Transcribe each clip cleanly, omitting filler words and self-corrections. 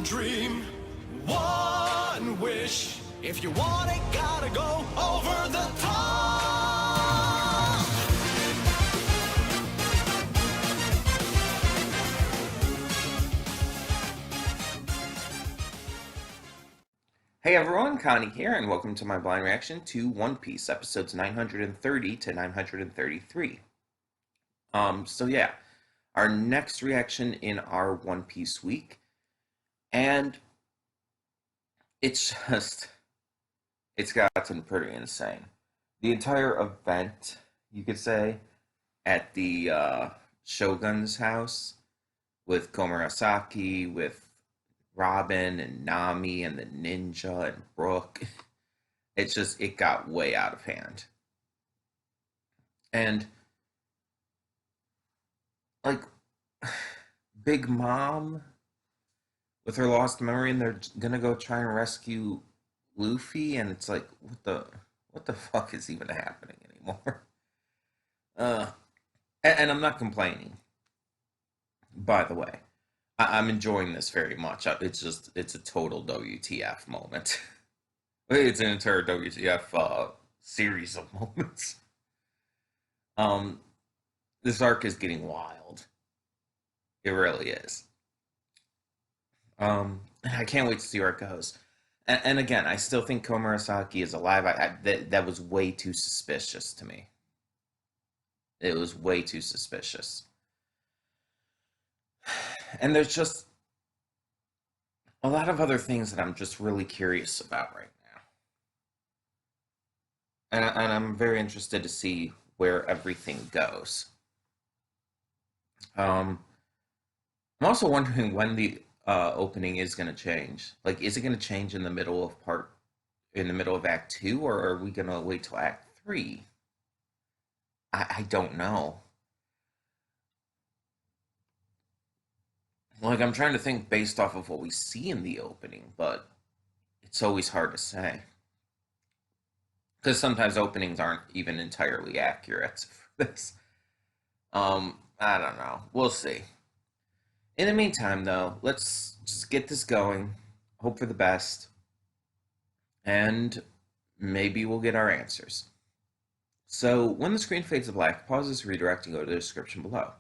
one dream, one wish. If you want it, gotta go over the top. Hey everyone, Connie here, and welcome to my blind reaction to One Piece, episodes 930 to 933. So yeah, our next reaction in our One Piece week, and it's gotten pretty insane. The entire event, you could say, at the Shogun's house with Komurasaki, with Robin and Nami and the ninja and Brook. It got way out of hand. And like Big Mom with her lost memory, and they're gonna go try and rescue Luffy, and it's like what the fuck is even happening anymore? Uh and I'm not complaining, by the way. I'm enjoying this very much. It's a total WTF moment. It's an entire WTF series of moments. Um, this arc is getting wild. It really is. And I can't wait to see where it goes. And again, I still think Komurasaki is alive. That was way too suspicious to me. It was way too suspicious. And there's just a lot of other things that I'm just really curious about right now. And I'm very interested to see where everything goes. I'm also wondering when the opening is going to change. Like, is it going to change in the middle of Act 2, or are we going to wait till Act 3? I don't know. Like, I'm trying to think based off of what we see in the opening, but it's always hard to say. Because sometimes openings aren't even entirely accurate for this. I don't know. We'll see. In the meantime, though, let's just get this going, hope for the best, and maybe we'll get our answers. So, when the screen fades to black, pause this redirect and go to the description below.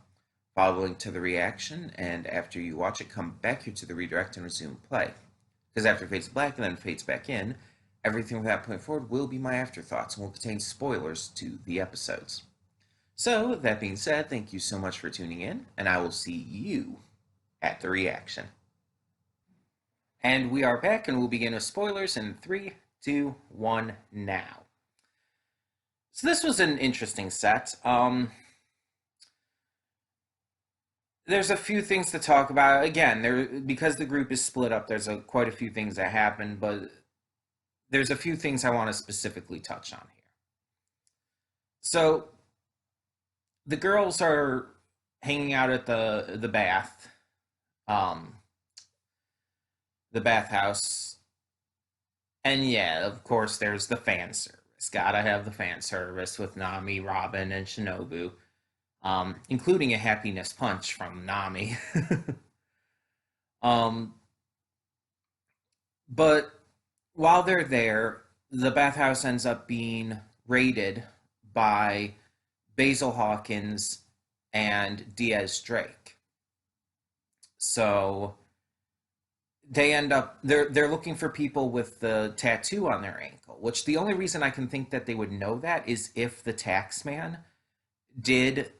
Follow the link to the reaction, and after you watch it, come back here to the redirect and resume play. Because after it fades to black and then fades back in, everything from that point forward will be my afterthoughts and will contain spoilers to the episodes. So, that being said, thank you so much for tuning in, and I will see you at the reaction. And we are back, and we'll begin with spoilers in 3, 2, 1, now. So this was an interesting set. There's a few things to talk about. Again, because the group is split up, there's quite a few things that happen, but there's a few things I want to specifically touch on here. So the girls are hanging out at the bathhouse, and yeah, of course, there's the fan service. Gotta have the fan service with Nami, Robin, and Shinobu. Including a happiness punch from Nami. But while they're there, the bathhouse ends up being raided by Basil Hawkins and Diaz Drake. So they're looking for people with the tattoo on their ankle, which the only reason I can think that they would know that is if the taxman did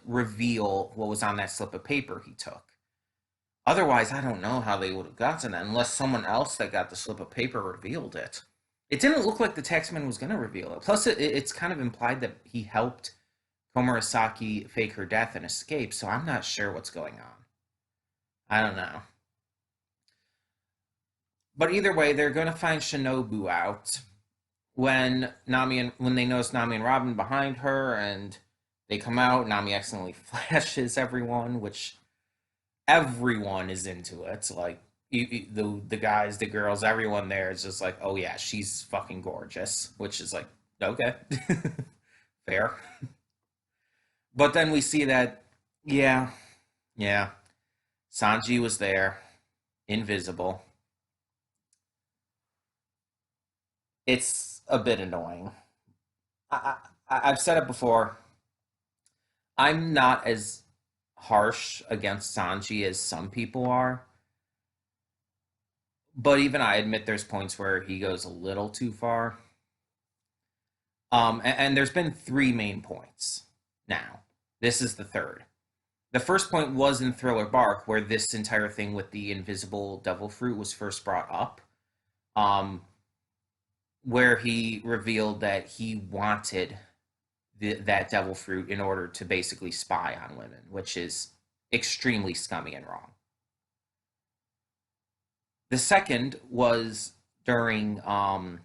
reveal what was on that slip of paper he took. Otherwise, I don't know how they would have gotten that unless someone else that got the slip of paper revealed it. It didn't look like the taxman was going to reveal it. Plus, it's kind of implied that he helped Komurasaki fake her death and escape, so I'm not sure what's going on. I don't know. But either way, they're going to find Shinobu out when they notice Nami and Robin behind her, and they come out. Nami accidentally flashes everyone, which everyone is into it. Like, the guys, the girls, everyone there is just like, oh yeah, she's fucking gorgeous, which is like, okay, fair. But then we see that, yeah, Sanji was there. invisible. It's a bit annoying. I've said it before. I'm not as harsh against Sanji as some people are, but even I admit there's points where he goes a little too far. And there's been three main points now. This is the third. The first point was in Thriller Bark, where this entire thing with the invisible devil fruit was first brought up, um, where he revealed that he wanted that devil fruit in order to basically spy on women, which is extremely scummy and wrong. The second was during God,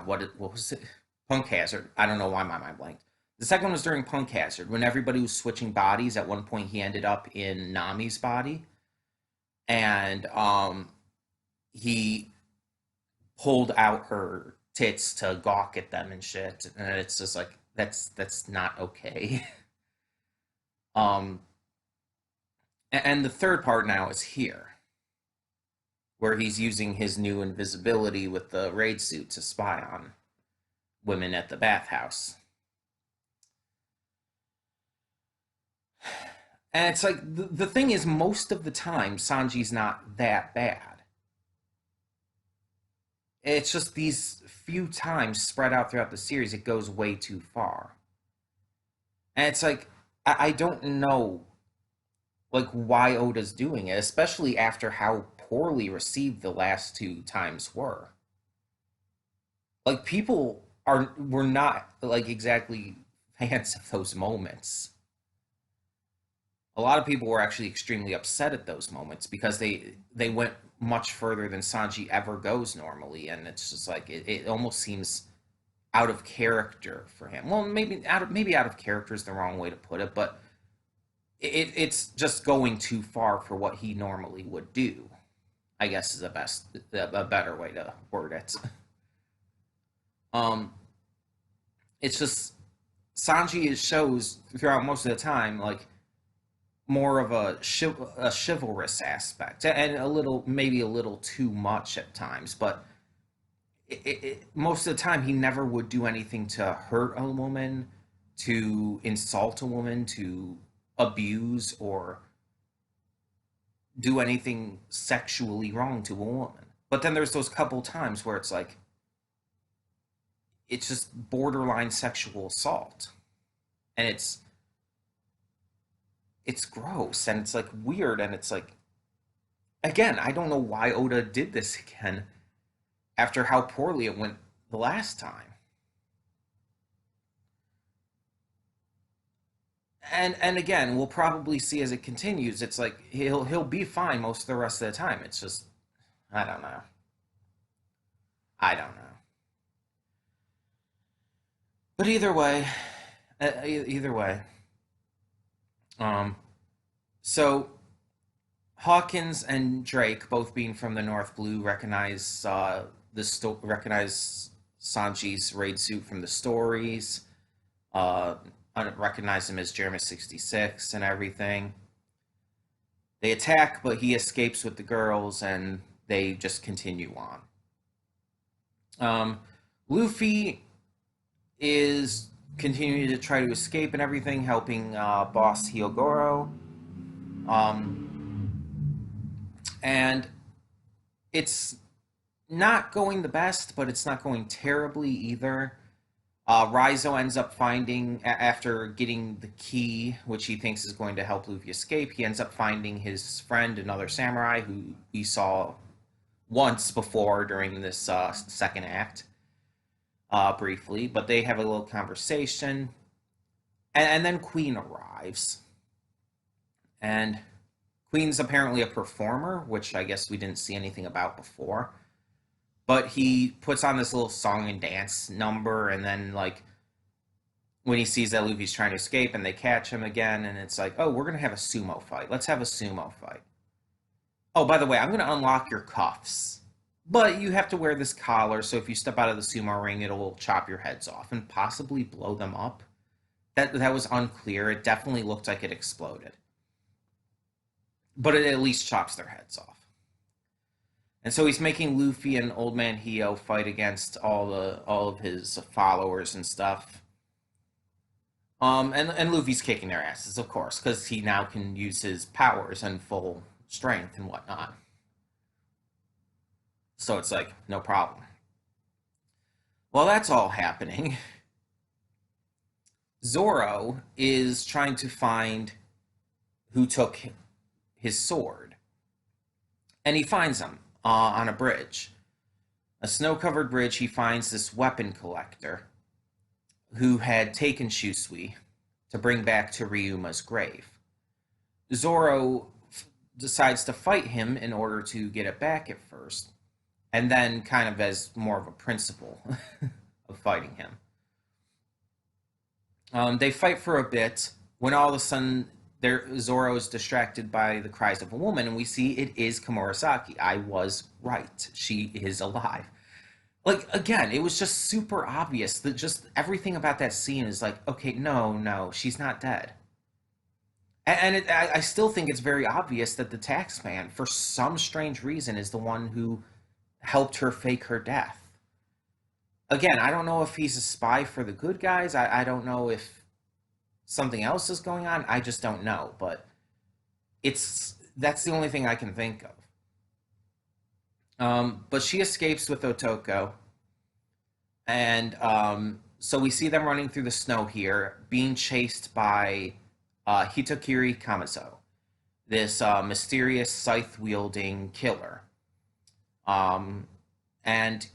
what was it? Punk Hazard. I don't know why my mind blanked. The second was during Punk Hazard when everybody was switching bodies. At one point, he ended up in Nami's body, and he pulled out her tits to gawk at them and shit. And it's just like that's not okay. um, and the third part now is here, where he's using his new invisibility with the raid suit to spy on women at the bathhouse. And it's like the thing is, most of the time, Sanji's not that bad. It's just these few times spread out throughout the series, it goes way too far. And it's like, I don't know, like, why Oda's doing it, especially after how poorly received the last two times were. Like, people were not, like, exactly fans of those moments. A lot of people were actually extremely upset at those moments because they went much further than Sanji ever goes normally, and it's just like it almost seems out of character for him. Well, maybe out of character is the wrong way to put it, but it's just going too far for what he normally would do. I guess is a better way to word it. Um, it's just Sanji shows throughout most of the time like more of a chivalrous aspect and a little maybe a little too much at times, but most of the time he never would do anything to hurt a woman, to insult a woman, to abuse or do anything sexually wrong to a woman. But then there's those couple times where it's like it's just borderline sexual assault, and it's gross and it's like weird, and it's like, again, I don't know why Oda did this again after how poorly it went the last time. And again, we'll probably see as it continues. It's like he'll be fine most of the rest of the time. It's just I don't know. I don't know. But either way, um, so Hawkins and Drake, both being from the North Blue, recognize Sanji's raid suit from the stories. Uh, recognize him as Jeremy 66 and everything. They attack, but he escapes with the girls, and they just continue on. Luffy is continuing to try to escape and everything, helping Boss Hyogoro. And it's not going the best, but it's not going terribly either. Raizo ends up finding, after getting the key, which he thinks is going to help Luffy escape, he ends up finding his friend, another samurai, who we saw once before during this second act, briefly. But they have a little conversation. And then Queen arrives. And Queen's apparently a performer, which I guess we didn't see anything about before. But he puts on this little song and dance number, and then, like, when he sees that Luffy's trying to escape and they catch him again, and it's like, oh, we're going to have a sumo fight. Let's have a sumo fight. Oh, by the way, I'm going to unlock your cuffs. But you have to wear this collar, so if you step out of the sumo ring, it'll chop your heads off and possibly blow them up. That was unclear. It definitely looked like it exploded. but it at least chops their heads off. And so he's making Luffy and Old Man Hio fight against all of his followers and stuff. And Luffy's kicking their asses, of course, because he now can use his powers and full strength and whatnot. So it's like, no problem. While that's all happening, Zoro is trying to find who took his sword. And he finds him on a bridge. A snow-covered bridge, he finds this weapon collector who had taken Shusui to bring back to Ryuma's grave. Zoro decides to fight him in order to get it back at first, and then kind of as more of a principle of fighting him. They fight for a bit when all of a sudden Zoro is distracted by the cries of a woman, and we see it is Komurasaki. I was right. She is alive. Like, again, it was just super obvious that just everything about that scene is like, okay, no, she's not dead. And I still think it's very obvious that the tax man, for some strange reason, is the one who helped her fake her death. Again, I don't know if he's a spy for the good guys. I don't know if something else is going on. I just don't know. But that's the only thing I can think of. But she escapes with Otoko. And so we see them running through the snow here, being chased by Hitokiri Kamazo, this mysterious scythe-wielding killer. And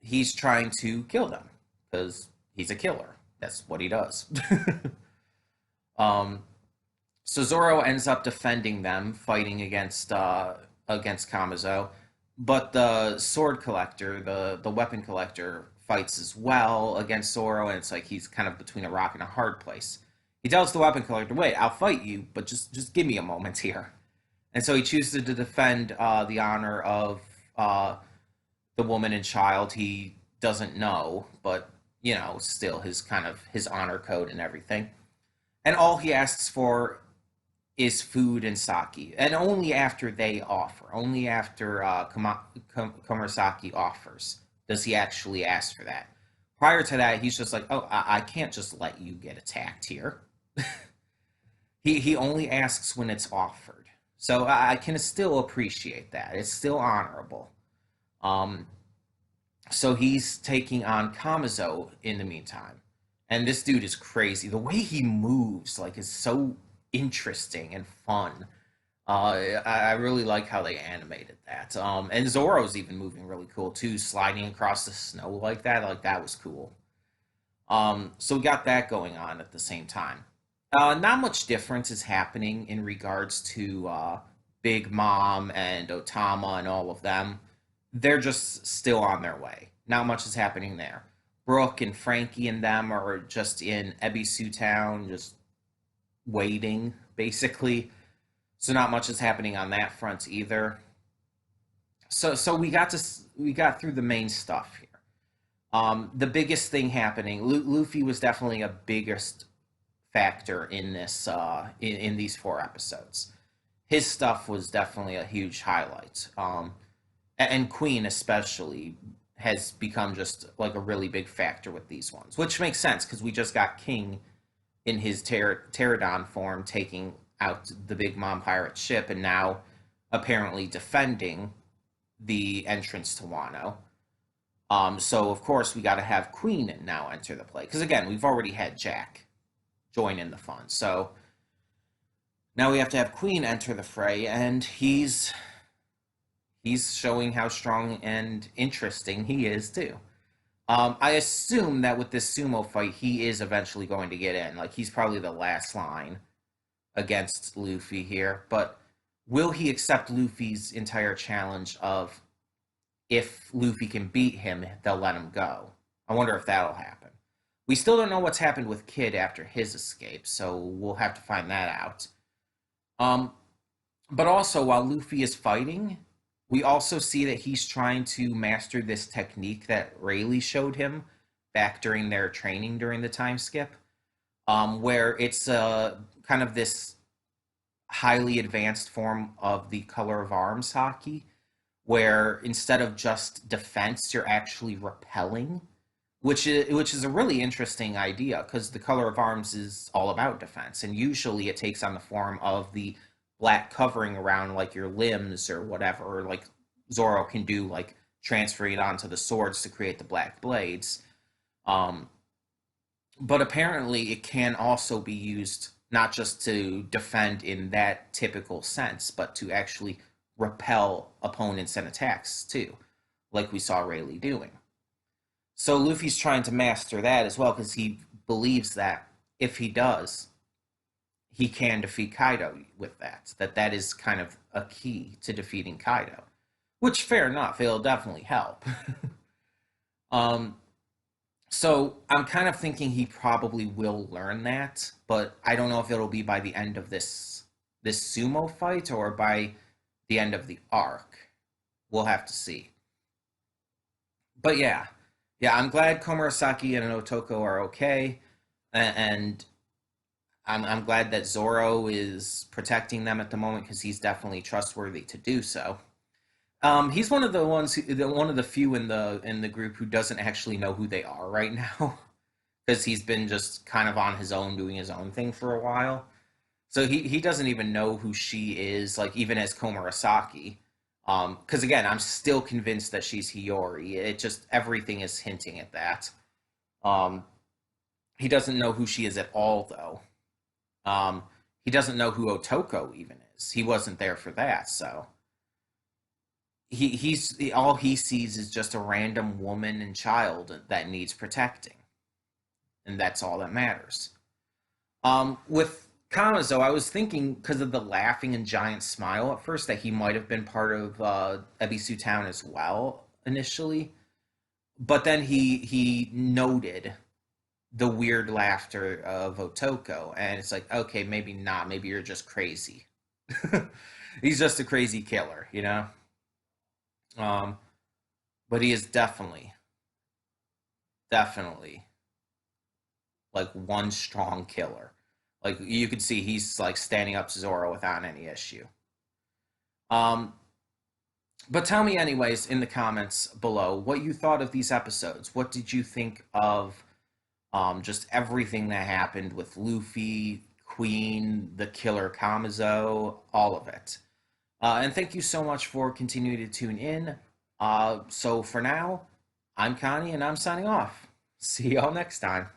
he's trying to kill them because he's a killer. That's what he does. So Zoro ends up defending them, fighting against Kamazo. But the sword collector, the weapon collector, fights as well against Zoro, and it's like he's kind of between a rock and a hard place. He tells the weapon collector, "Wait, I'll fight you, but just give me a moment here." And so he chooses to defend the honor of the woman and child he doesn't know, but still his honor code and everything. And all he asks for is food and sake, and only after they offer, only after Komurasaki offers, does he actually ask for that. Prior to that, he's just like, "Oh, I can't just let you get attacked here." He only asks when it's offered, so I can still appreciate that. It's still honorable. So he's taking on Kamazo in the meantime, and this dude is crazy. The way he moves, is so interesting and fun. I really like how they animated that. And Zoro's even moving really cool too, sliding across the snow like that. Like, that was cool. So we got that going on at the same time. Not much difference is happening in regards to Big Mom and Otama and all of them. They're just still on their way. Not much is happening there. Brooke and Frankie and them are just in Ebisu Town, just waiting, basically. So not much is happening on that front either. So we got through the main stuff here. The biggest thing happening, Luffy was definitely a biggest factor in this in these 4 episodes. His stuff was definitely a huge highlight. And Queen especially has become just like a really big factor with these ones, which makes sense because we just got King in his pterodon form taking out the Big Mom pirate ship, and now apparently defending the entrance to Wano. So of course we got to have Queen now enter the play, because again, we've already had Jack join in the fun, so now we have to have Queen enter the fray, and he's showing how strong and interesting he is too. I assume that with this sumo fight, he is eventually going to get in. Like, he's probably the last line against Luffy here, but will he accept Luffy's entire challenge of, if Luffy can beat him, they'll let him go? I wonder if that'll happen. We still don't know what's happened with Kid after his escape, so we'll have to find that out. But also, while Luffy is fighting, we also see that he's trying to master this technique that Rayleigh showed him back during their training during the time skip, where it's kind of this highly advanced form of the color of arms hockey, where instead of just defense, you're actually repelling, which is a really interesting idea because the color of arms is all about defense, and usually it takes on the form of the black covering around like your limbs or whatever, or like Zoro can do, like transferring it onto the swords to create the black blades. Um, but apparently, it can also be used not just to defend in that typical sense, but to actually repel opponents and attacks too, like we saw Rayleigh doing. So Luffy's trying to master that as well because he believes that if he does, he can defeat Kaido with that. That is kind of a key to defeating Kaido. Which, fair enough, it'll definitely help. um, so I'm kind of thinking he probably will learn that, but I don't know if it'll be by the end of this sumo fight or by the end of the arc. We'll have to see. But yeah, I'm glad Komurasaki and Otoko are okay, and I'm glad that Zoro is protecting them at the moment because he's definitely trustworthy to do so. He's one of the one of the few in the group who doesn't actually know who they are right now, because he's been just kind of on his own doing his own thing for a while. So he doesn't even know who she is, like even as Komurasaki. Because again, I'm still convinced that she's Hiyori. It just everything is hinting at that. Um, he doesn't know who she is at all, though. He doesn't know who Otoko even is. He wasn't there for that, so he's all he sees is just a random woman and child that needs protecting, and that's all that matters. With Kamazo, I was thinking because of the laughing and giant smile at first that he might have been part of Ebisu Town as well initially, but then he noted the weird laughter of Otoko, and it's like, okay, maybe not. Maybe you're just crazy. He's just a crazy killer, you know. Um, but he is definitely like one strong killer. Like you could see, he's like standing up to Zoro without any issue. Um, but tell me, anyways, in the comments below, what you thought of these episodes. What did you think of just everything that happened with Luffy, Queen, the killer Kamazo, all of it. And thank you so much for continuing to tune in. So for now, I'm Connie and I'm signing off. See y'all next time.